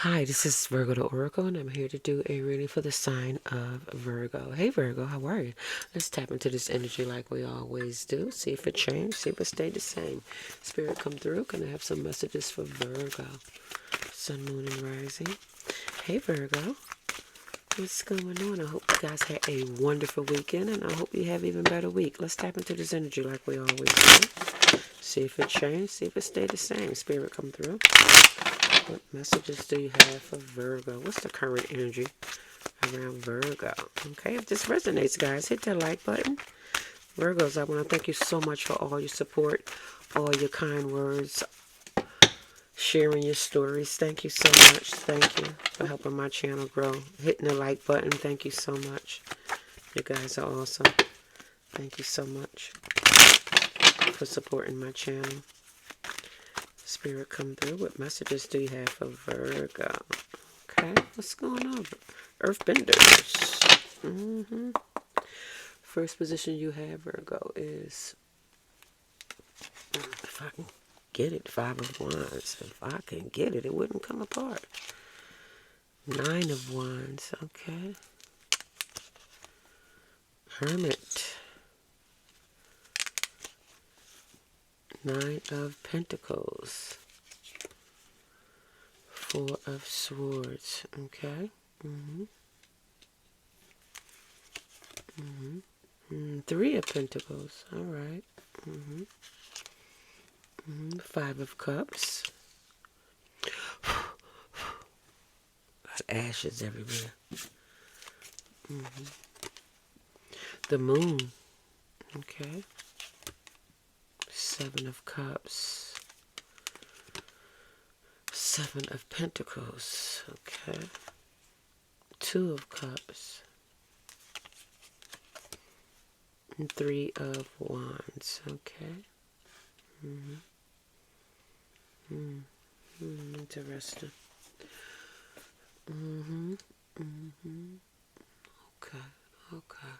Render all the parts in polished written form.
Hi, this is Virgo the Oracle, and I'm here to do a reading for the sign of Virgo. Hey Virgo, how are you? Let's tap into this energy like we always do. See if it changed, see if it stayed the same. Spirit come through. Can I have some messages for Virgo? Sun, moon, and rising. Hey Virgo, what's going on? I hope you guys had a wonderful weekend, and I hope you have even better week. Let's tap into this energy like we always do. See if it changed, see if it stayed the same. Spirit come through. What messages do you have for Virgo? What's the current energy around Virgo? Okay, if this resonates, guys, hit that like button. Virgos, I want to thank you so much for all your support, all your kind words, sharing your stories. Thank you so much. Thank you for helping my channel grow. Hitting the like button. Thank you so much. You guys are awesome. Thank you so much for supporting my channel. Spirit come through. What messages do you have for Virgo? Okay, what's going on? Earthbenders. First position you have, Virgo, is, if I can get it, Five of Wands. If I can get it, it wouldn't come apart. Nine of Wands, okay. Hermit. Nine of Pentacles. Four of Swords, okay. Three of Pentacles, all right. Five of Cups. Got ashes everywhere. The Moon, okay. Seven of Cups. Seven of Pentacles, okay. Two of Cups. And Three of Wands, okay. Interesting. Okay, okay.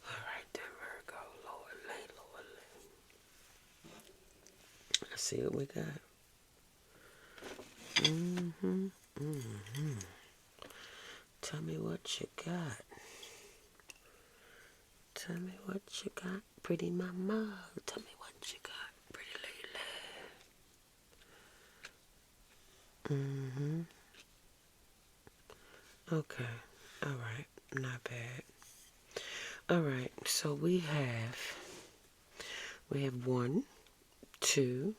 Alright then, Virgo. Lower lane, lower lane. Let's see what we got. Tell me what you got. Tell me what you got, pretty mama. Tell me what you got, pretty lady. Okay. Alright. Not bad. Alright. So we have one, two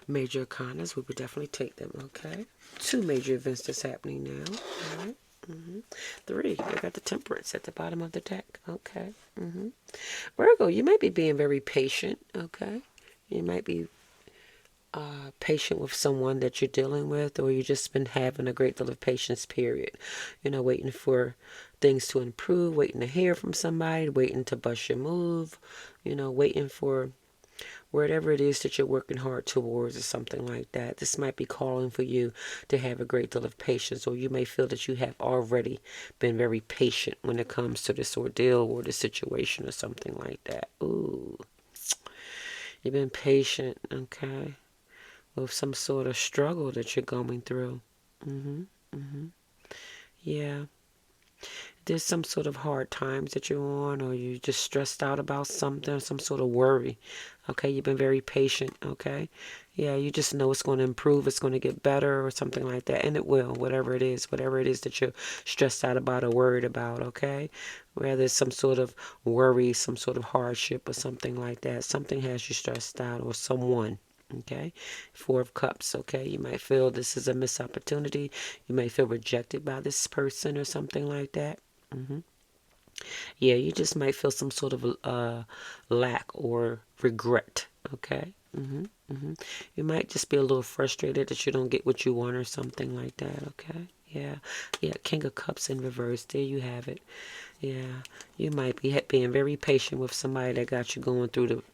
major arcanas. We would definitely take them, okay? Two major events that's happening now. Alright. Three. We got the Temperance at the bottom of the deck. Okay. Virgo, you might be being very patient, okay? You might be patient with someone that you're dealing with, or you just been having a great deal of patience, period. You know, waiting for things to improve, waiting to hear from somebody, waiting to bust your move, you know, waiting for whatever it is that you're working hard towards or something like that. This might be calling for you to have a great deal of patience, or you may feel that you have already been very patient when it comes to this ordeal or the situation or something like that. Ooh, you've been patient, okay, with some sort of struggle that you're going through. Yeah. There's some sort of hard times that you're on, or you're just stressed out about something, some sort of worry. Okay, you've been very patient, okay? Yeah, you just know it's going to improve, it's going to get better or something like that, and it will, whatever it is that you're stressed out about or worried about, okay? Whether it's some sort of worry, some sort of hardship or something like that, something has you stressed out, or someone. Okay, Four of Cups. Okay, you might feel this is a missed opportunity. You may feel rejected by this person or something like that. Yeah, you just might feel some sort of lack or regret. Okay. You might just be a little frustrated that you don't get what you want or something like that. Okay. Yeah. Yeah. King of Cups in reverse. There you have it. Yeah. You might be being very patient with somebody that got you going through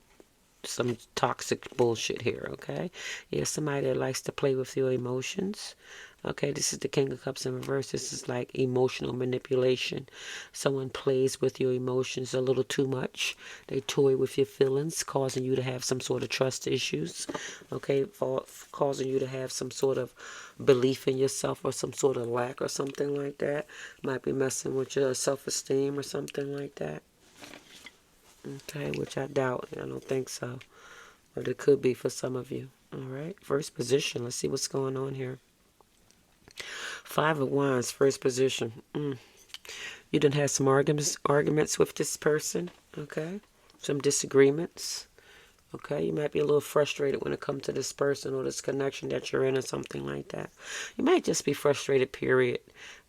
some toxic bullshit here, okay? Yeah, somebody that likes to play with your emotions, Okay, this is the King of Cups in reverse. This is like emotional manipulation. Someone plays with your emotions a little too much. They toy with your feelings, causing you to have some sort of trust issues. Okay, causing you to have some sort of belief in yourself or some sort of lack or something like that. Might be messing with your self-esteem or something like that. Okay, which I doubt. I don't think so. But it could be for some of you. All right, first position. Let's see what's going on here. 5 of Wands, first position. You done had some arguments with this person. Okay, some disagreements. Okay, you might be a little frustrated when it comes to this person or this connection that you're in or something like that. You might just be frustrated, period.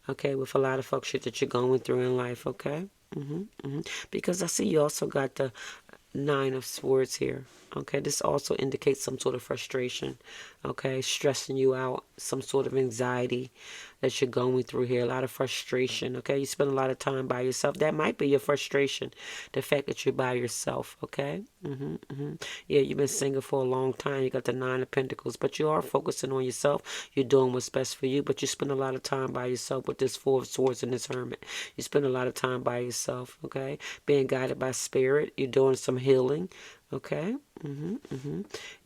Okay, with a lot of fuck shit that you're going through in life. Okay. Because I see you also got the 9 of Swords here. Okay, this also indicates some sort of frustration. Okay, stressing you out, some sort of anxiety that you're going through here, a lot of frustration. Okay, you spend a lot of time by yourself. That might be your frustration, the fact that you're by yourself. Okay, yeah, you've been single for a long time. You got the 9 of Pentacles, but you are focusing on yourself. You're doing what's best for you, but you spend a lot of time by yourself with this 4 of Swords and this Hermit. You spend a lot of time by yourself. Okay, being guided by spirit. You're doing some healing. Okay.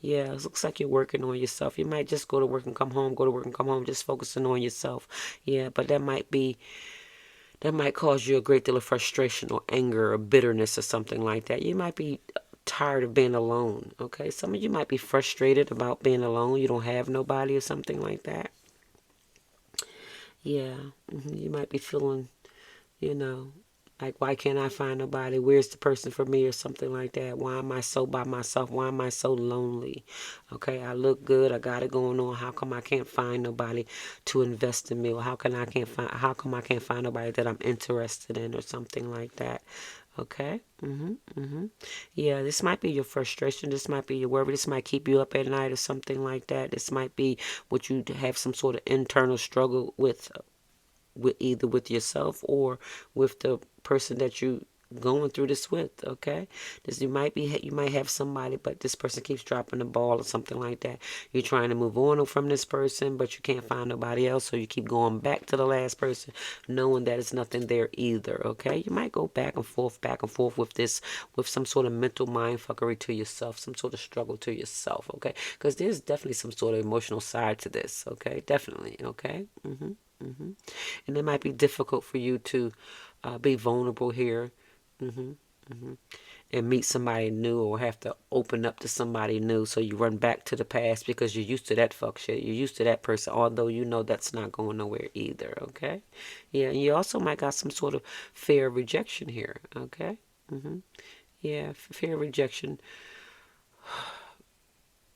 Yeah, it looks like you're working on yourself. You might just go to work and come home, go to work and come home, just focusing on yourself. Yeah, but that might cause you a great deal of frustration or anger or bitterness or something like that. You might be tired of being alone. Okay, some of you might be frustrated about being alone. You don't have nobody or something like that. Yeah, you might be feeling, you know, like, why can't I find nobody? Where's the person for me or something like that? Why am I so by myself? Why am I so lonely? Okay, I look good. I got it going on. How come I can't find nobody to invest in me? Or how come I can't find nobody that I'm interested in or something like that? Okay. Yeah, this might be your frustration. This might be your worry. This might keep you up at night or something like that. This might be what you have some sort of internal struggle with either with yourself or with the person that you going through this with. Okay, you might have somebody, but this person keeps dropping the ball or something like that. You're trying to move on from this person, but you can't find nobody else, so you keep going back to the last person, knowing that it's nothing there either. Okay, you might go back and forth with this, with some sort of mental mind fuckery to yourself, some sort of struggle to yourself. Okay, because there's definitely some sort of emotional side to this. Okay, definitely. Okay. And it might be difficult for you to be vulnerable here, and meet somebody new or have to open up to somebody new. So you run back to the past because you're used to that fuck shit. You're used to that person, although you know that's not going nowhere either. Okay, yeah, and you also might got some sort of fear of rejection here. Okay, yeah, fear of rejection,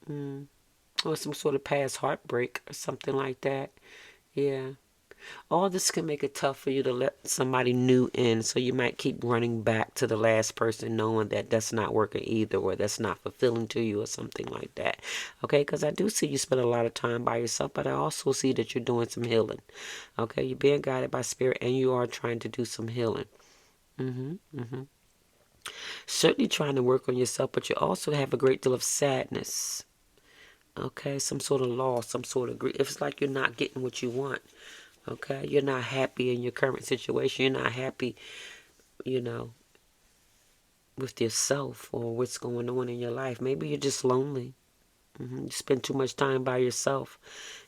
or some sort of past heartbreak or something like that. Yeah. All this can make it tough for you to let somebody new in, so you might keep running back to the last person knowing that that's not working either, or that's not fulfilling to you or something like that. Okay, because I do see you spend a lot of time by yourself, but I also see that you're doing some healing. Okay, you're being guided by spirit and you are trying to do some healing. Certainly trying to work on yourself, but you also have a great deal of sadness. Okay, some sort of loss, some sort of grief. It's like you're not getting what you want. Okay, you're not happy in your current situation. You're not happy, you know, with yourself or what's going on in your life. Maybe you're just lonely. You spend too much time by yourself.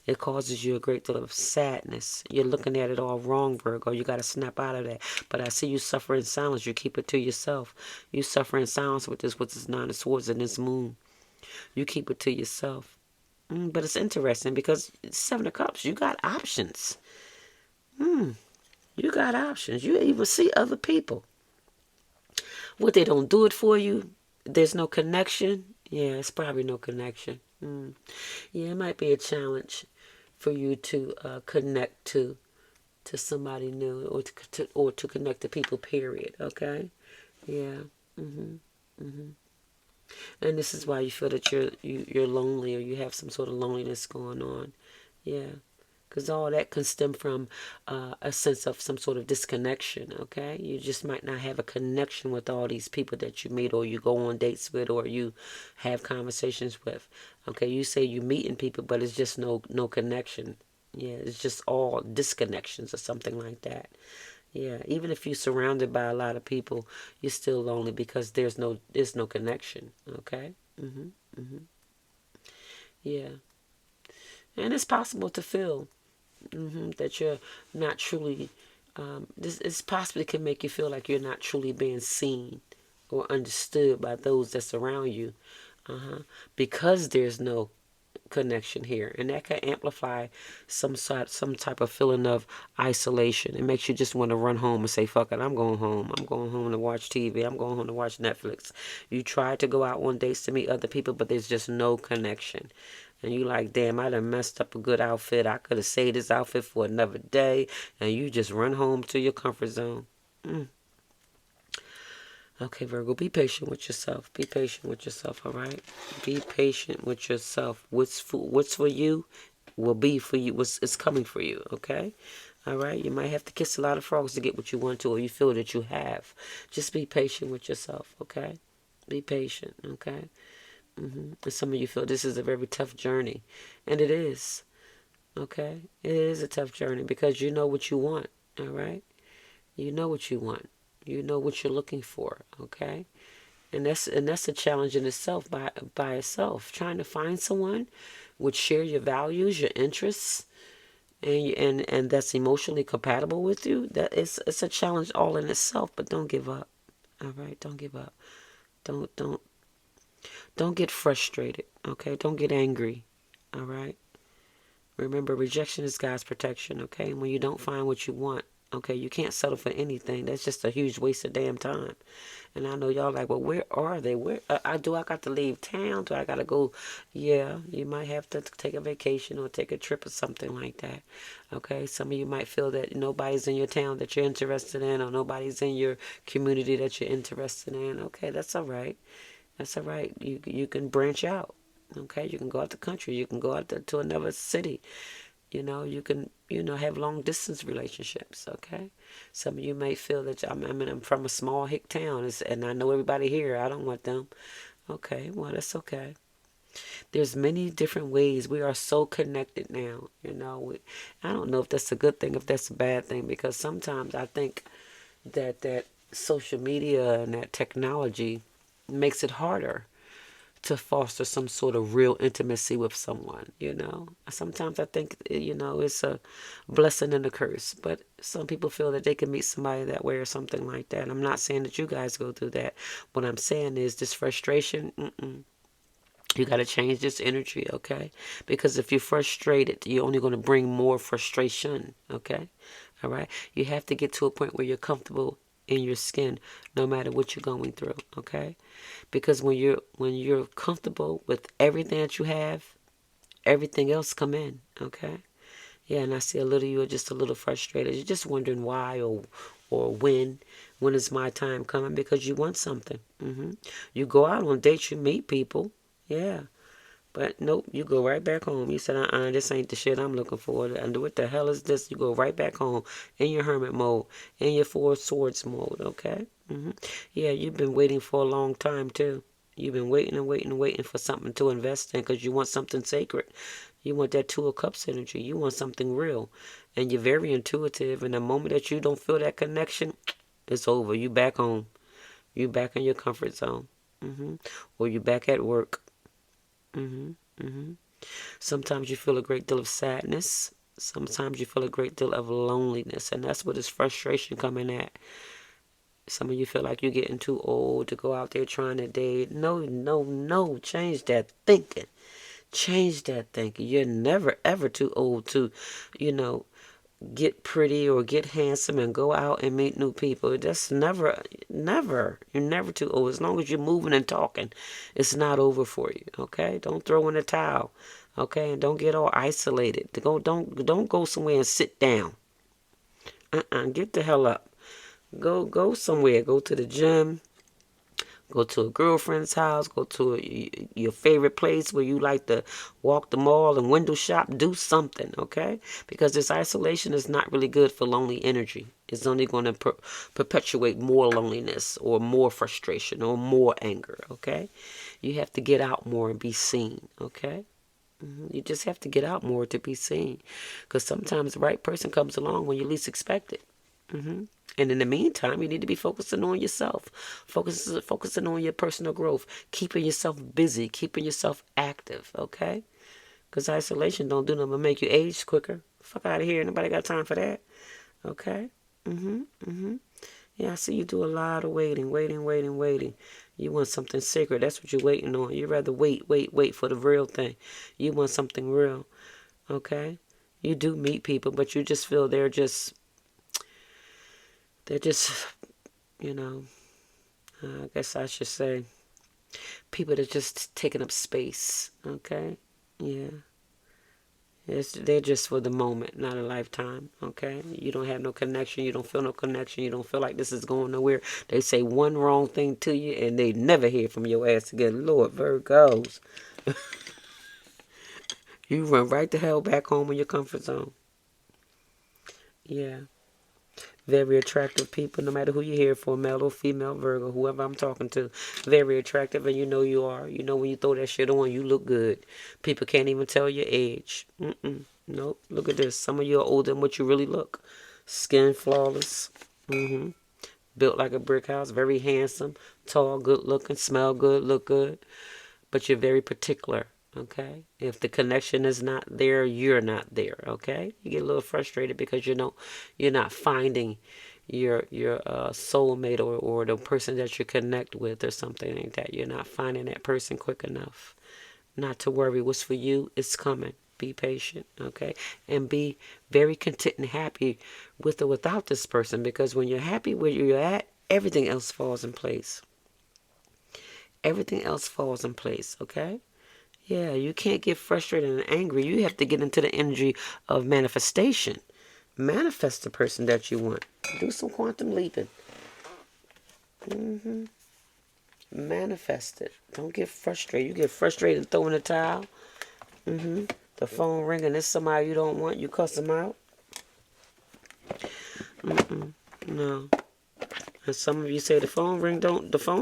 It causes you a great deal of sadness. You're looking at it all wrong, Virgo. You got to snap out of that. But I see you suffer in silence. You keep it to yourself. You suffer in silence with this 9 of Swords and this moon. You keep it to yourself. But it's interesting because 7 of Cups, you got options. You got options. You even see other people. What, they don't do it for you? There's no connection? Yeah, it's probably no connection. Yeah, it might be a challenge for you to connect to somebody new, or to connect to people, period. Okay? Yeah. And this is why you feel that you're lonely, or you have some sort of loneliness going on. Yeah. Because all that can stem from a sense of some sort of disconnection, okay? You just might not have a connection with all these people that you meet, or you go on dates with, or you have conversations with. Okay, you say you meeting people, but it's just no connection. Yeah, it's just all disconnections or something like that. Yeah, even if you're surrounded by a lot of people, you're still lonely because there's no connection. Okay. Yeah, and it's possible to feel that you're not truly. This possibly can make you feel like you're not truly being seen or understood by those that surround you, because there's no connection here, and that can amplify some type of feeling of isolation. It makes you just want to run home and say, fuck it, I'm going home. I'm going home to watch TV. I'm going home to watch Netflix. You try to go out on dates to meet other people, but there's just no connection. And you like, damn, I done messed up a good outfit. I could have saved this outfit for another day. And you just run home to your comfort zone. Okay, Virgo, be patient with yourself. Be patient with yourself, all right? Be patient with yourself. What's for you will be for you. It's coming for you, okay? All right? You might have to kiss a lot of frogs to get what you want to, or you feel that you have. Just be patient with yourself, okay? Be patient, okay? And some of you feel this is a very tough journey, and it is, okay? It is a tough journey because you know what you want, all right? You know what you want. You know what you're looking for, okay? And that's a challenge in itself by itself. Trying to find someone would share your values, your interests, and that's emotionally compatible with you. That is it's a challenge all in itself. But don't give up. All right, don't give up. Don't get frustrated. Okay, don't get angry. All right. Remember, rejection is God's protection. Okay, and when you don't find what you want, okay, you can't settle for anything. That's just a huge waste of damn time. And I know y'all like, well, where are they? Where I got to leave town? Do I got to go? Yeah, you might have to take a vacation or take a trip or something like that. Okay, some of you might feel that nobody's in your town that you're interested in, or nobody's in your community that you're interested in. Okay, that's all right. That's all right. You can branch out. Okay, you can go out the country. You can go out to another city. You can, have long distance relationships, okay? Some of you may feel that, I'm from a small hick town, and I know everybody here. I don't want them. Okay, well, that's okay. There's many different ways. We are so connected now, I don't know if that's a good thing, if that's a bad thing, because sometimes I think that social media and that technology makes it harder to foster some sort of real intimacy with someone. Sometimes I think, it's a blessing and a curse, but some people feel that they can meet somebody that way or something like that. I'm not saying that you guys go through that. What I'm saying is this frustration, you got to change this energy, okay? Because if you're frustrated, you're only going to bring more frustration, okay? All right? You have to get to a point where you're comfortable in your skin no matter what you're going through, okay? Because when you're comfortable with everything that you have, everything else come in, okay? Yeah, and I see a little you are just a little frustrated. You're just wondering why or when is my time coming, because you want something. You go out on dates, you meet people. Yeah. But nope, you go right back home. You said, this ain't the shit I'm looking for. And what the hell is this? You go right back home in your hermit mode, in your four swords mode, okay? Yeah, you've been waiting for a long time, too. You've been waiting and waiting and waiting for something to invest in because you want something sacred. You want that Two of Cups energy. You want something real. And you're very intuitive. And the moment that you don't feel that connection, it's over. You back home. You back in your comfort zone. Or you back at work. Sometimes you feel a great deal of sadness. Sometimes you feel a great deal of loneliness. And that's where this frustration coming at. Some of you feel like you're getting too old to go out there trying to date. No, no, no. Change that thinking. Change that thinking. You're never, ever too old to, you know, get pretty or get handsome and go out and meet new people. That's never, never. You're never too old. As long as you're moving and talking, it's not over for you. Okay? Don't throw in the towel. Okay? And don't get all isolated. Don't go somewhere and sit down. Get the hell up. Go somewhere. Go to the gym. Go to a girlfriend's house. Go to your favorite place where you like to walk the mall and window shop. Do something, okay? Because this isolation is not really good for lonely energy. It's only going to perpetuate more loneliness or more frustration or more anger, okay? You have to get out more and be seen, okay? You just have to get out more to be seen. Because sometimes the right person comes along when you least expect it. And in the meantime, you need to be focusing on yourself, focusing on your personal growth, keeping yourself busy, keeping yourself active, okay? Because isolation don't do nothing but make you age quicker. Fuck out of here. Nobody got time for that, okay? Yeah, I see you do a lot of waiting. You want something sacred. That's what you're waiting on. You'd rather wait for the real thing. You want something real, okay? You do meet people, but you just feel they're just, you know, I guess I should say, people that just taking up space, okay? Yeah. They're just for the moment, not a lifetime, okay? You don't have no connection. You don't feel no connection. You don't feel like this is going nowhere. They say one wrong thing to you, and they never hear from your ass again. Lord, Virgos. You run right the hell back home in your comfort zone. Yeah. Very attractive people, no matter who you're here for, male or female, Virgo, whoever I'm talking to. Very attractive, and you know you are. You know when you throw that shit on, you look good. People can't even tell your age. Nope. Look at this. Some of you are older than what you really look. Skin flawless. Built like a brick house. Very handsome. Tall, good looking. Smell good, look good. But you're very particular. Okay, if the connection is not there, you're not there. Okay, you get a little frustrated because you're not finding your soulmate or the person that you connect with or something like that. You're not finding that person quick enough. Not to worry, what's for you is coming. Be patient, okay, and be very content and happy with or without this person, because when you're happy where you're at, everything else falls in place. Everything else falls in place. Okay. Yeah, you can't get frustrated and angry. You have to get into the energy of manifestation. Manifest the person that you want. Do some quantum leaping. Manifest it. Don't get frustrated. You get frustrated and throw in the towel. The phone ringing. It's somebody you don't want. You cuss them out. No. And some of you say the phone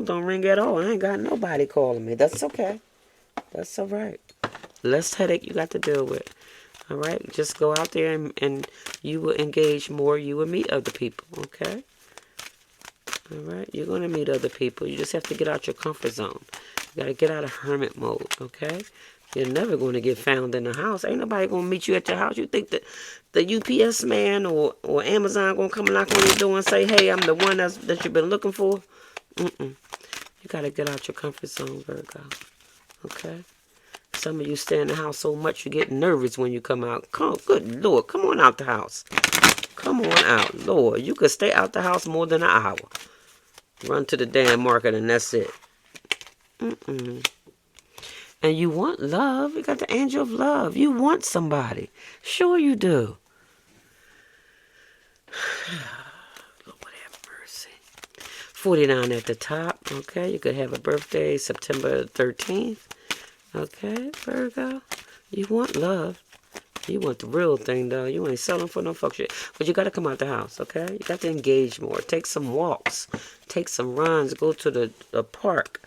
don't ring at all. I ain't got nobody calling me. That's okay. That's all right. Less headache you got to deal with. All right? Just go out there and you will engage more. You will meet other people. Okay? All right? You're going to meet other people. You just have to get out your comfort zone. You got to get out of hermit mode. Okay? You're never going to get found in the house. Ain't nobody going to meet you at your house. You think that the UPS man or Amazon going to come knock on your door and say, hey, I'm the one that you've been looking for? You got to get out your comfort zone, Virgo. Okay? Some of you stay in the house so much you get nervous when you come out. Good Lord, come on out the house. Come on out, Lord. You could stay out the house more than an hour. Run to the damn market and that's it. And you want love. You got the angel of love. You want somebody. Sure you do. Lord have mercy. 49 at the top. Okay, you could have a birthday September 13th. Okay, Virgo. You want love. You want the real thing, though. You ain't selling for no fuck shit. But you got to come out the house, okay? You got to engage more. Take some walks. Take some runs. Go to the park.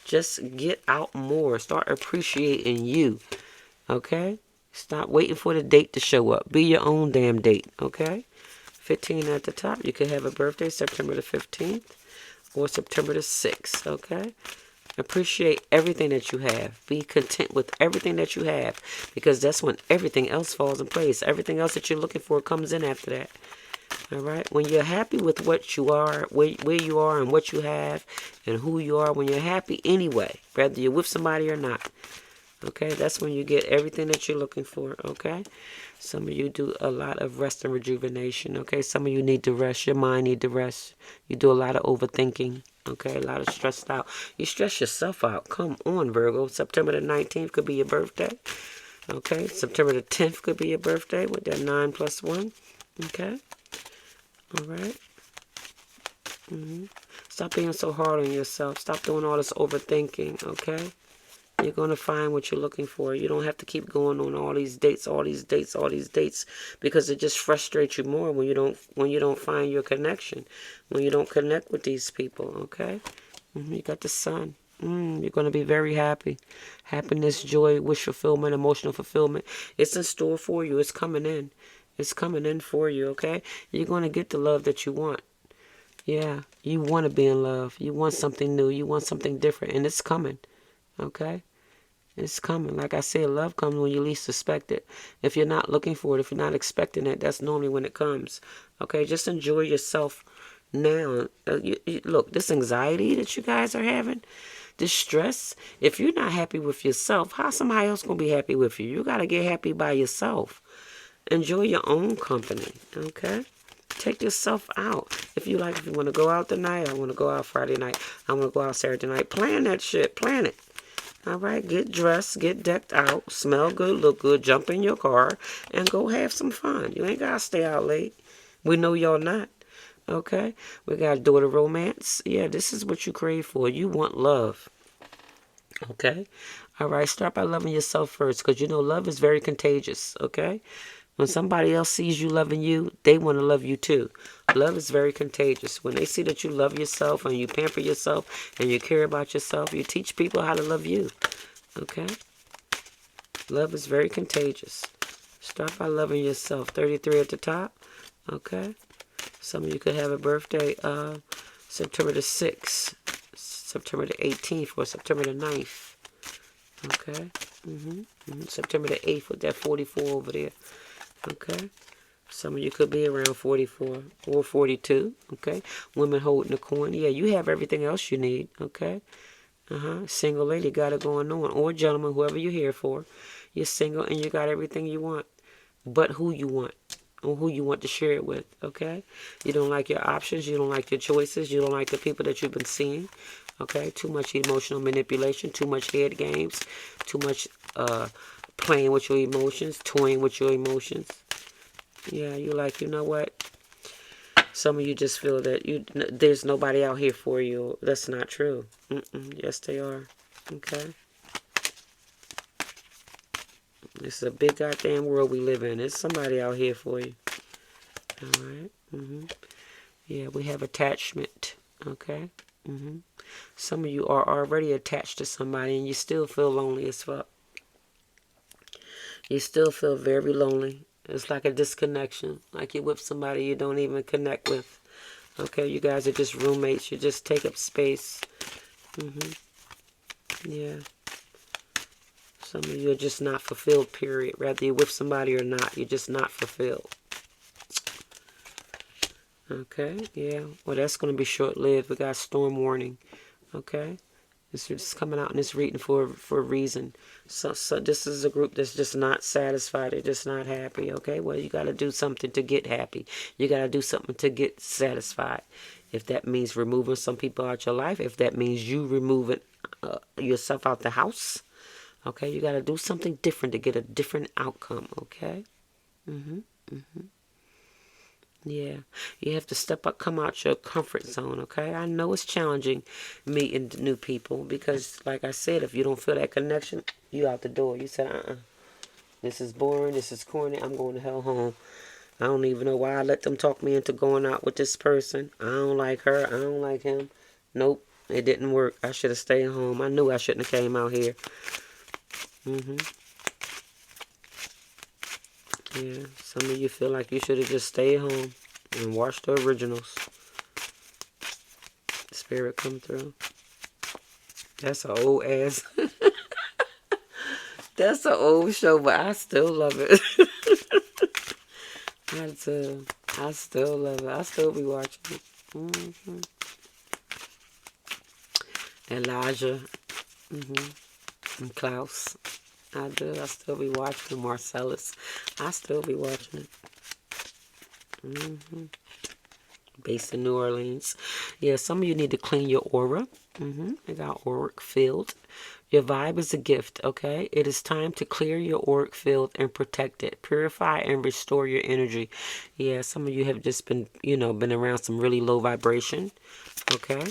Just get out more. Start appreciating you, okay? Stop waiting for the date to show up. Be your own damn date, okay? 15 at the top. You could have a birthday September the 15th or September the 6th, okay? Appreciate everything that you have. Be content with everything that you have, because that's when everything else falls in place. Everything else that you're looking for comes in after that. All right? When you're happy with what you are, where you are and what you have and who you are, when you're happy anyway, whether you're with somebody or not, okay, that's when you get everything that you're looking for, okay? Some of you do a lot of rest and rejuvenation, okay? Some of you need to rest. Your mind need to rest. You do a lot of overthinking, okay? A lot of stressed out. You stress yourself out. Come on, Virgo. September the 19th could be your birthday, okay? September the 10th could be your birthday with that 9 plus 1, okay? All right? Stop being so hard on yourself. Stop doing all this overthinking, okay? You're going to find what you're looking for. You don't have to keep going on all these dates, because it just frustrates you more when you don't find your connection, when you don't connect with these people, okay? You got the sun. You're going to be very happy. Happiness, joy, wish fulfillment, emotional fulfillment. It's in store for you. It's coming in. It's coming in for you, okay? You're going to get the love that you want. Yeah, you want to be in love. You want something new. You want something different. And it's coming, okay? It's coming. Like I said, love comes when you least suspect it. If you're not looking for it, if you're not expecting it, that's normally when it comes. Okay, just enjoy yourself now. Look, this anxiety that you guys are having, this stress, if you're not happy with yourself, how somebody else going to be happy with you? You got to get happy by yourself. Enjoy your own company, okay? Take yourself out. If you want to go out tonight, I want to go out Friday night, I want to go out Saturday night, plan that shit. Plan it. All right, get dressed, get decked out, smell good, look good, jump in your car, and go have some fun. You ain't got to stay out late. We know y'all not. Okay? We got daughter romance. Yeah, this is what you crave for. You want love. Okay? All right, start by loving yourself first, because you know love is very contagious. Okay? When somebody else sees you loving you, they want to love you too. Love is very contagious. When they see that you love yourself and you pamper yourself and you care about yourself, you teach people how to love you. Okay? Love is very contagious. Start by loving yourself. 33 at the top. Okay? Some of you could have a birthday September the 6th, September the 18th, or September the 9th. Okay? September the 8th with that 44 over there. Okay? Some of you could be around 44 or 42. Okay? Women holding the coin. Yeah, you have everything else you need. Okay? Single lady got it going on. Or gentleman, whoever you're here for. You're single and you got everything you want. But who you want. Or who you want to share it with. Okay? You don't like your options. You don't like your choices. You don't like the people that you've been seeing. Okay? Too much emotional manipulation. Too much head games. Too much playing with your emotions. Toying with your emotions. Yeah, you like, you know what? Some of you just feel that there's nobody out here for you. That's not true. Yes, they are. Okay? This is a big goddamn world we live in. There's somebody out here for you. All right? Yeah, we have attachment. Okay? Some of you are already attached to somebody and you still feel lonely as fuck. You still feel very lonely. It's like a disconnection. Like you're with somebody you don't even connect with. Okay, you guys are just roommates. You just take up space. Yeah. Some of you are just not fulfilled, period. Whether you're with somebody or not, you're just not fulfilled. Okay, yeah. Well, that's going to be short-lived. We got storm warning. Okay. This is coming out in this reading for a reason. So this is a group that's just not satisfied. They're just not happy. Okay, well, you got to do something to get happy. You got to do something to get satisfied. If that means removing some people out your life, if that means you removing yourself out the house, okay, you got to do something different to get a different outcome. Okay. Yeah, you have to step up, come out your comfort zone, okay? I know it's challenging meeting new people because, like I said, if you don't feel that connection, you out the door. You said, this is boring, this is corny, I'm going to hell home. I don't even know why I let them talk me into going out with this person. I don't like her, I don't like him. Nope, it didn't work. I should have stayed home. I knew I shouldn't have came out here. Yeah, some of you feel like you should have just stayed home and watched the originals. Spirit come through. That's an old ass. That's an old show, but I still love it. I still love it. I still be watching it. Elijah. And Klaus. I do. I still be watching Marcellus. I still be watching it. Based in New Orleans. Yeah, some of you need to clean your aura. I got auric field. Your vibe is a gift, okay? It is time to clear your auric field and protect it. Purify and restore your energy. Yeah, some of you have just been, been around some really low vibration, okay?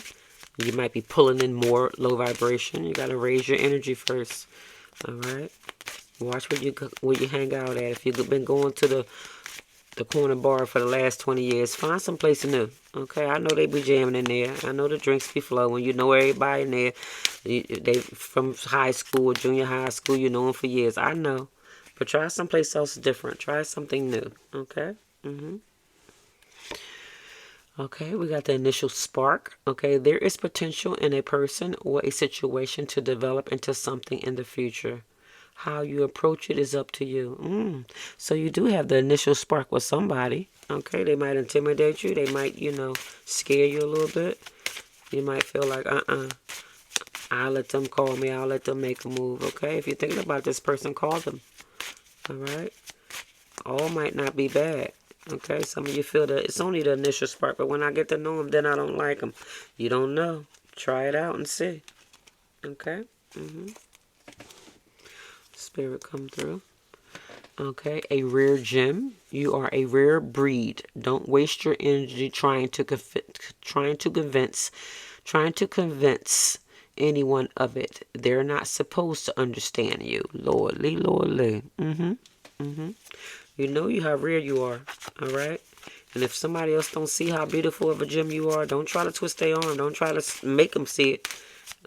You might be pulling in more low vibration. You got to raise your energy first. All right, watch where you hang out at. If you've been going to the corner bar for the last 20 years. Find someplace new. Okay, I know they be jamming in there. I know the drinks be flowing. You know everybody in there. They from high school or junior high school. You know them for years. I know. But try someplace else different. Try something new. Okay? Okay, we got the initial spark. Okay, there is potential in a person or a situation to develop into something in the future. How you approach it is up to you. So you do have the initial spark with somebody. Okay, they might intimidate you. They might, scare you a little bit. You might feel like, I'll let them call me. I'll let them make a move. Okay, if you're thinking about this person, call them. All right? All might not be bad. Okay, some of you feel that it's only the initial spark, but when I get to know them, then I don't like them. You don't know. Try it out and see. Okay? Spirit come through. Okay, a rare gem. You are a rare breed. Don't waste your energy trying to convince anyone of it. They're not supposed to understand you. Lordly, Lordly. You know how rare you are. All right? And if somebody else don't see how beautiful of a gem you are, don't try to twist their arm. Don't try to make them see it.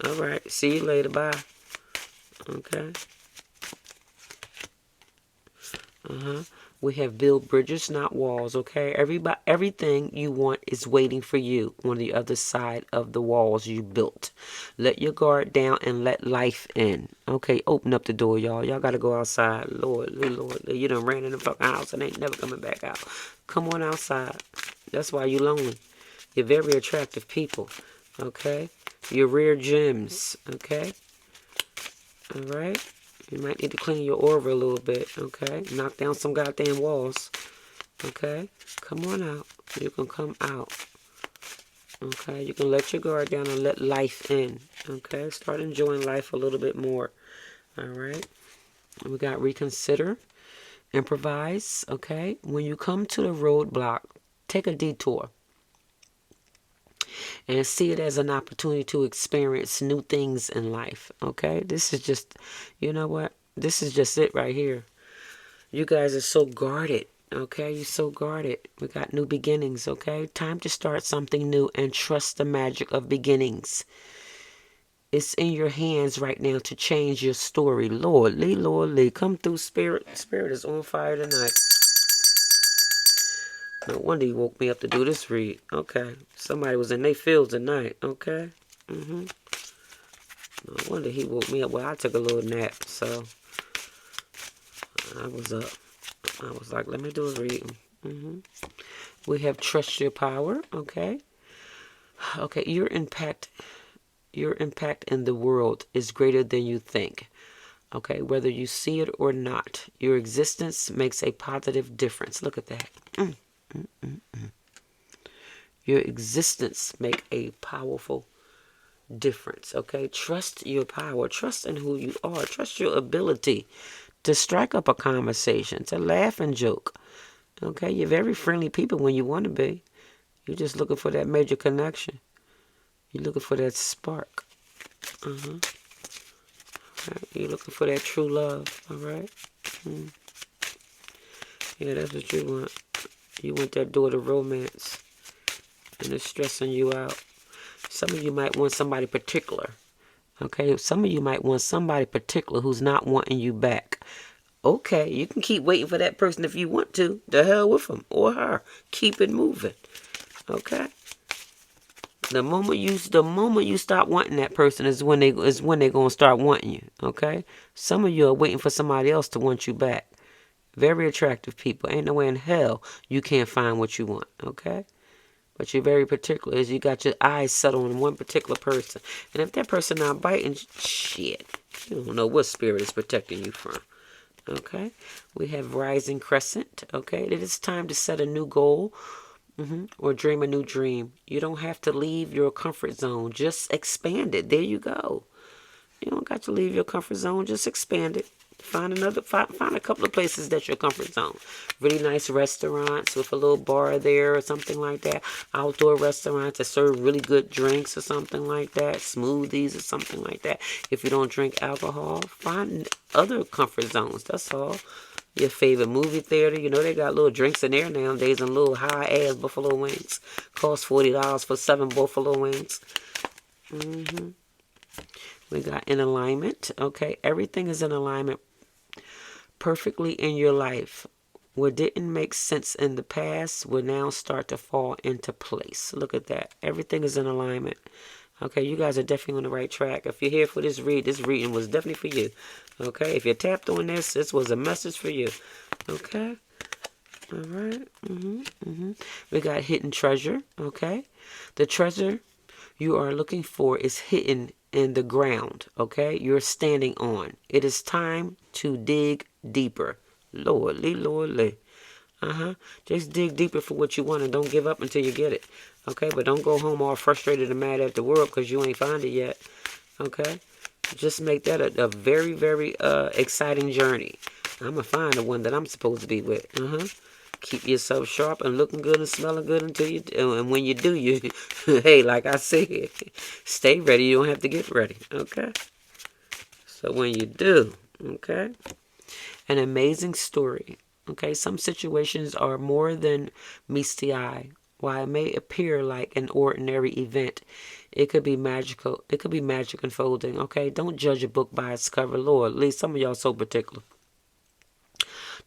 All right. See you later. Bye. Okay. We have built bridges, not walls, okay? Everything you want is waiting for you on the other side of the walls you built. Let your guard down and let life in. Okay, open up the door, y'all. Y'all got to go outside. Lord, you done ran in the fucking house and ain't never coming back out. Come on outside. That's why you're lonely. You're very attractive people, okay? You're rare gems, okay? All right? You might need to clean your aura a little bit, okay? Knock down some goddamn walls, okay? Come on out. You can come out, okay? You can let your guard down and let life in, okay? Start enjoying life a little bit more, all right? We got reconsider, improvise, okay? When you come to the roadblock, take a detour and see it as an opportunity to experience new things in life, okay? This is just, you know what? This is just it right here. You guys are so guarded, okay? You're so guarded. We got new beginnings, okay? Time to start something new and trust the magic of beginnings. It's in your hands right now to change your story. Lordly, come through, Spirit. Spirit is on fire tonight. No wonder he woke me up to do this read. Okay. Somebody was in their fields tonight. Okay. No wonder he woke me up. Well, I took a little nap, so I was up. I was like, let me do a reading. We have trust your power. Okay. Okay. Your impact in the world is greater than you think. Okay. Whether you see it or not, your existence makes a positive difference. Look at that. Your existence make a powerful difference, okay? Trust your power. Trust in who you are. Trust your ability to strike up a conversation, to laugh and joke, okay? You're very friendly people when you want to be. You're just looking for that major connection. You're looking for that spark. Right. You're looking for that true love, all right? Yeah, that's what you want. You want that door to romance, and it's stressing you out. Some of you might want somebody particular, okay? Some of you might want somebody particular who's not wanting you back. Okay, you can keep waiting for that person if you want to. The hell with him or her. Keep it moving, okay? The moment you stop wanting that person is when they're gonna start wanting you, okay? Some of you are waiting for somebody else to want you back. Very attractive people. Ain't no way in hell you can't find what you want, okay? But you're very particular as you got your eyes set on one particular person. And if that person not biting, shit, you don't know what spirit is protecting you from, okay? We have rising crescent, okay? It is time to set a new goal or dream a new dream. You don't have to leave your comfort zone. Just expand it. There you go. You don't got to leave your comfort zone. Just expand it. Find a couple of places that's your comfort zone. Really nice restaurants with a little bar there or something like that. Outdoor restaurants that serve really good drinks or something like that. Smoothies or something like that. If you don't drink alcohol, find other comfort zones. That's all. Your favorite movie theater. You know they got little drinks in there nowadays and little high-ass buffalo wings. Cost $40 for 7 buffalo wings. We got in alignment. Okay, everything is in alignment perfectly in your life. What didn't make sense in the past will now start to fall into place. Look at that. Everything is in alignment. Okay, you guys are definitely on the right track. If you're here for this reading was definitely for you. Okay, if you tapped on this was a message for you. Okay, all right. We got hidden treasure. Okay, the treasure you are looking for is hidden in the ground. Okay, you're standing on. It is time to dig deeper. Lordly, Lordly. Just dig deeper for what you want and don't give up until you get it. Okay, but don't go home all frustrated and mad at the world because you ain't found it yet. Okay, just make that a very, very exciting journey. I'm going to find the one that I'm supposed to be with. Keep yourself sharp and looking good and smelling good until you do. And when you do, you, hey, like I said, stay ready. You don't have to get ready. Okay, so when you do, okay, an amazing story. Okay, some situations are more than meets the eye. While it may appear like an ordinary event, it could be magical. It could be magic unfolding. Okay, don't judge a book by its cover. Lord, at least some of y'all so particular.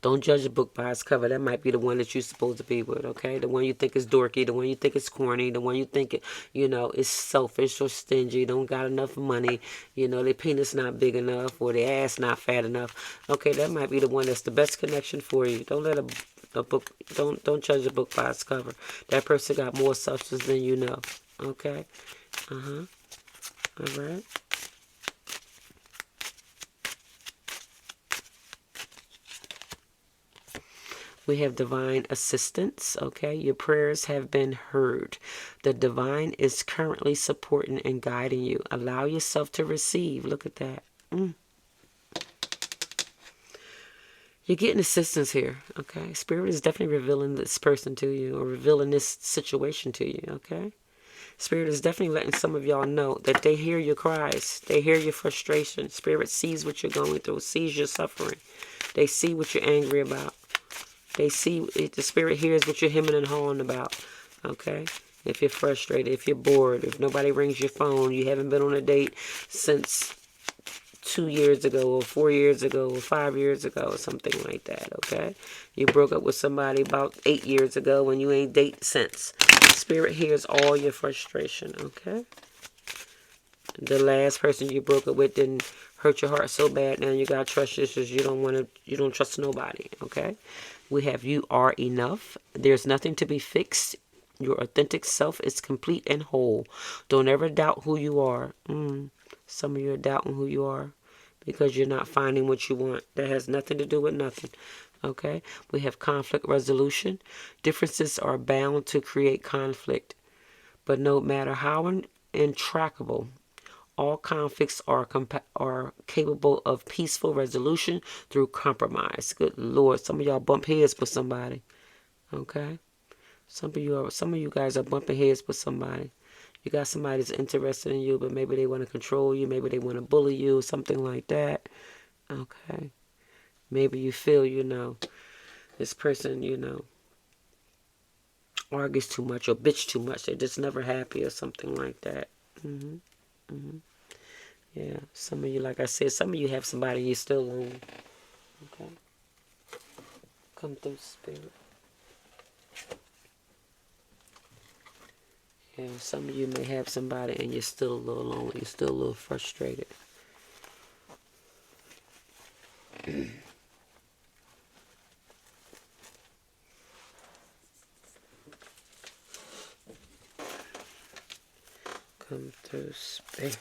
Don't judge a book by its cover. That might be the one that you're supposed to be with, okay? The one you think is dorky, the one you think is corny, the one you think, is selfish or stingy, don't got enough money, their penis not big enough or their ass not fat enough. Okay, that might be the one that's the best connection for you. Don't let a book, don't judge a book by its cover. That person got more substance than you know, okay? All right. We have divine assistance, okay? Your prayers have been heard. The divine is currently supporting and guiding you. Allow yourself to receive. Look at that. You're getting assistance here, okay? Spirit is definitely revealing this person to you or revealing this situation to you, okay? Spirit is definitely letting some of y'all know that they hear your cries. They hear your frustration. Spirit sees what you're going through, sees your suffering. They see what you're angry about. They see, the spirit hears what you're hemming and hawing about, okay? If you're frustrated, if you're bored, if nobody rings your phone, you haven't been on a date since 2 years ago or 4 years ago or 5 years ago or something like that, okay? You broke up with somebody about 8 years ago and you ain't dated since. Spirit hears all your frustration, okay? The last person you broke up with didn't hurt your heart so bad, now you got trust issues. You don't trust nobody, okay? We have you are enough. There's nothing to be fixed. Your authentic self is complete and whole. Don't ever doubt who you are. Some of you are doubting who you are because you're not finding what you want. That has nothing to do with nothing. Okay? We have conflict resolution. Differences are bound to create conflict. But no matter how intractable, all conflicts are capable of peaceful resolution through compromise. Good Lord, some of y'all bump heads with somebody. Okay? Some of you guys are bumping heads with somebody. You got somebody that's interested in you, but maybe they want to control you, maybe they want to bully you, something like that. Okay? Maybe you feel, this person, argues too much or bitch too much. They're just never happy or something like that. Yeah, some of you, like I said, some of you have somebody you're still alone. Okay? Come through, Spirit. Yeah, some of you may have somebody and you're still a little lonely. You're still a little frustrated. Come through, Spirit.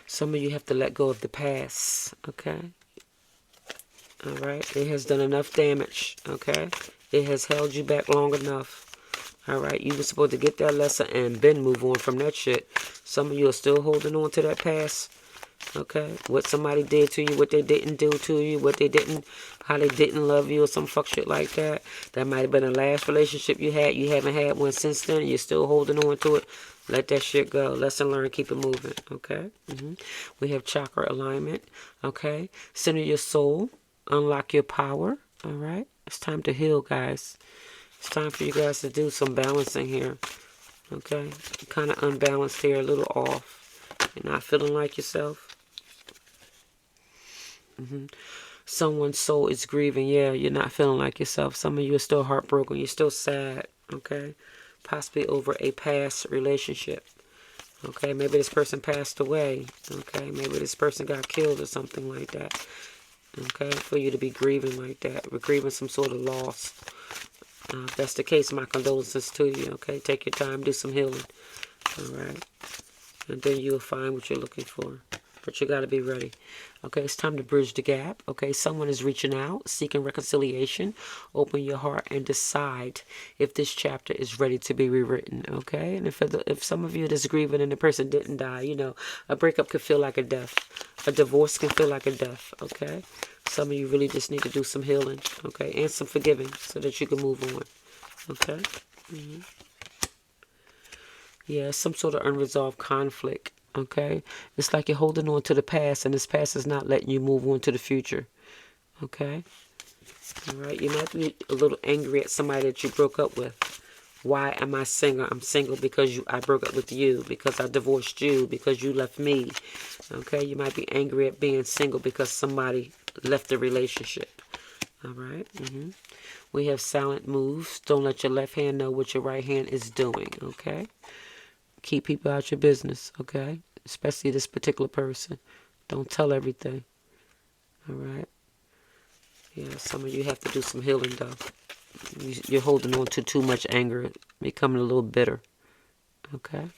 Some of you have to let go of the past, okay? All right? It has done enough damage, okay? It has held you back long enough. All right? You were supposed to get that lesson and then move on from that shit. Some of you are still holding on to that past. Okay, what somebody did to you, what they didn't do to you, how they didn't love you, or some fuck shit like that. That might have been the last relationship you had. You haven't had one since then. You're still holding on to it. Let that shit go. Lesson learned. Keep it moving. Okay. We have chakra alignment. Okay. Center your soul. Unlock your power. All right. It's time to heal, guys. It's time for you guys to do some balancing here. Okay. You're kind of unbalanced here, a little off. You're not feeling like yourself. Someone's soul is grieving. Yeah, you're not feeling like yourself. Some of you are still heartbroken. You're still sad. Okay. Possibly over a past relationship. Okay. Maybe this person passed away. Okay. Maybe this person got killed or something like that. Okay. For you to be grieving like that. We're grieving some sort of loss. If that's the case, my condolences to you. Okay. Take your time. Do some healing. All right. And then you'll find what you're looking for. But you got to be ready. Okay, it's time to bridge the gap. Okay, someone is reaching out, seeking reconciliation. Open your heart and decide if this chapter is ready to be rewritten. Okay, and if some of you is grieving and the person didn't die, you know, a breakup could feel like a death. A divorce can feel like a death. Okay, some of you really just need to do some healing. Okay, and some forgiving so that you can move on. Okay. Yeah, some sort of unresolved conflict. Okay, it's like you're holding on to the past, and this past is not letting you move on to the future. Okay, all right. You might be a little angry at somebody that you broke up with. Why am I single? I'm single because I broke up with you, because I divorced you, because you left me. Okay, you might be angry at being single because somebody left the relationship. All right. We have silent moves. Don't let your left hand know what your right hand is doing. Okay. Keep people out your business, okay? Especially this particular person. Don't tell everything. All right? Yeah, some of you have to do some healing, though. You're holding on to too much anger, becoming a little bitter. Okay?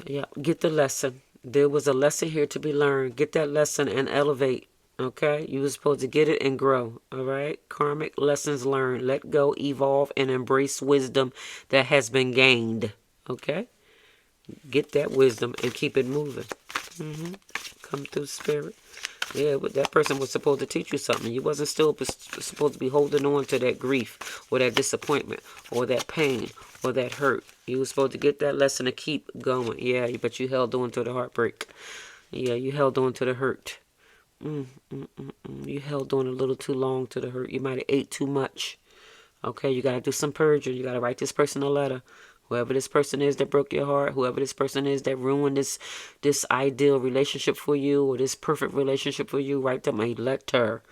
Yeah, get the lesson. There was a lesson here to be learned. Get that lesson and elevate. Okay? You were supposed to get it and grow. All right? Karmic lessons learned. Let go, evolve, and embrace wisdom that has been gained. Okay? Get that wisdom and keep it moving. Come through, spirit. Yeah, but that person was supposed to teach you something. You wasn't still supposed to be holding on to that grief or that disappointment or that pain or that hurt. You were supposed to get that lesson and keep going. Yeah, but you held on to the heartbreak. Yeah, you held on to the hurt. You held on a little too long to the hurt. You might have ate too much. Okay, you got to do some purging. You got to write this person a letter. Whoever this person is that broke your heart, whoever this person is that ruined this ideal relationship for you or this perfect relationship for you, write them a letter.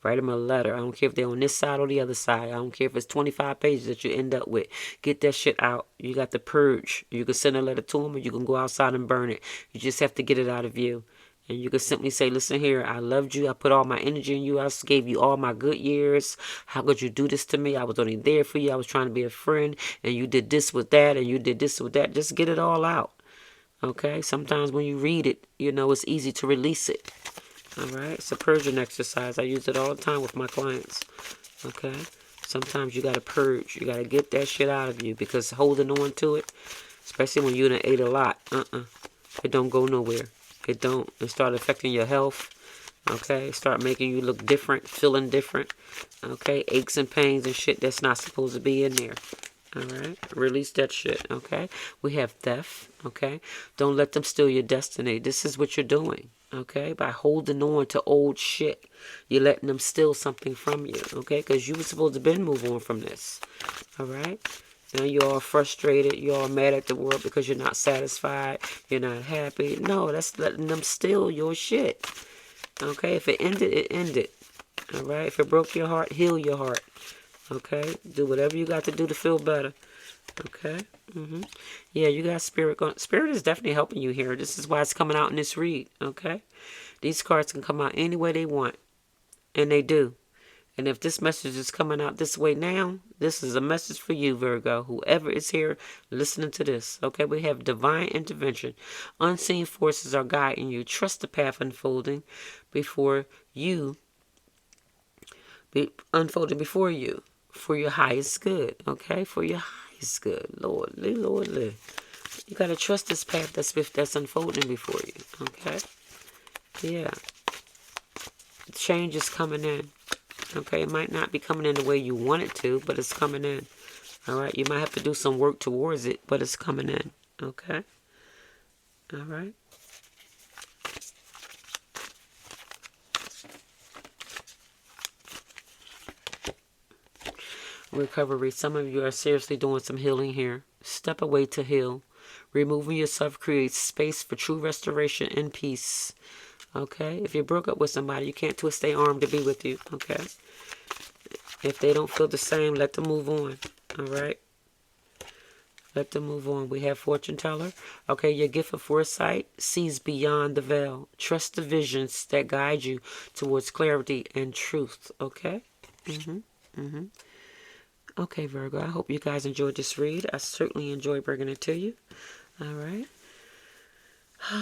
Write them a letter. I don't care if they're on this side or the other side. I don't care if it's 25 pages that you end up with. Get that shit out. You got to purge. You can send a letter to them or you can go outside and burn it. You just have to get it out of you. And you can simply say, listen here, I loved you. I put all my energy in you. I gave you all my good years. How could you do this to me? I was only there for you. I was trying to be a friend. And you did this with that. And you did this with that. Just get it all out. Okay? Sometimes when you read it, you know, it's easy to release it. All right? It's a purging exercise. I use it all the time with my clients. Okay? Sometimes you got to purge. You got to get that shit out of you. Because holding on to it, especially when you done ate a lot, it don't go nowhere. It don't. It start affecting your health. Okay? Start making you look different, feeling different. Okay? Aches and pains and shit that's not supposed to be in there. All right? Release that shit. Okay? We have theft. Okay? Don't let them steal your destiny. This is what you're doing. Okay? By holding on to old shit, you're letting them steal something from you. Okay? Because you were supposed to been move on from this. All right? Now you're all frustrated. You're all mad at the world because you're not satisfied. You're not happy. No, that's letting them steal your shit. Okay? If it ended, it ended. All right? If it broke your heart, heal your heart. Okay? Do whatever you got to do to feel better. Okay? Yeah, you got spirit going. Spirit is definitely helping you here. This is why it's coming out in this read. Okay? These cards can come out any way they want. And they do. And if this message is coming out this way now, this is a message for you, Virgo. Whoever is here listening to this. Okay, we have divine intervention. Unseen forces are guiding you. Trust the path unfolding before you. Unfolding before you. For your highest good. Okay, for your highest good. Lord. You got to trust this path that's unfolding before you, okay? Yeah. Change is coming in, okay? It might not be coming in the way you want it to, but it's coming in, all right? You might have to do some work towards it, but it's coming in, okay? All right? Recovery. Some of you are seriously doing some healing here. Step away to heal. Removing yourself creates space for true restoration and peace. Okay? If you broke up with somebody, you can't twist their arm to be with you. Okay? If they don't feel the same, let them move on. All right? Let them move on. We have fortune teller. Okay, your gift of foresight sees beyond the veil. Trust the visions that guide you towards clarity and truth. Okay? Okay, Virgo, I hope you guys enjoyed this read. I certainly enjoyed bringing it to you. All right.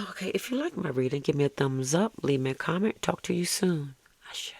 Okay, if you like my reading, give me a thumbs up, leave me a comment. Talk to you soon. Ashe.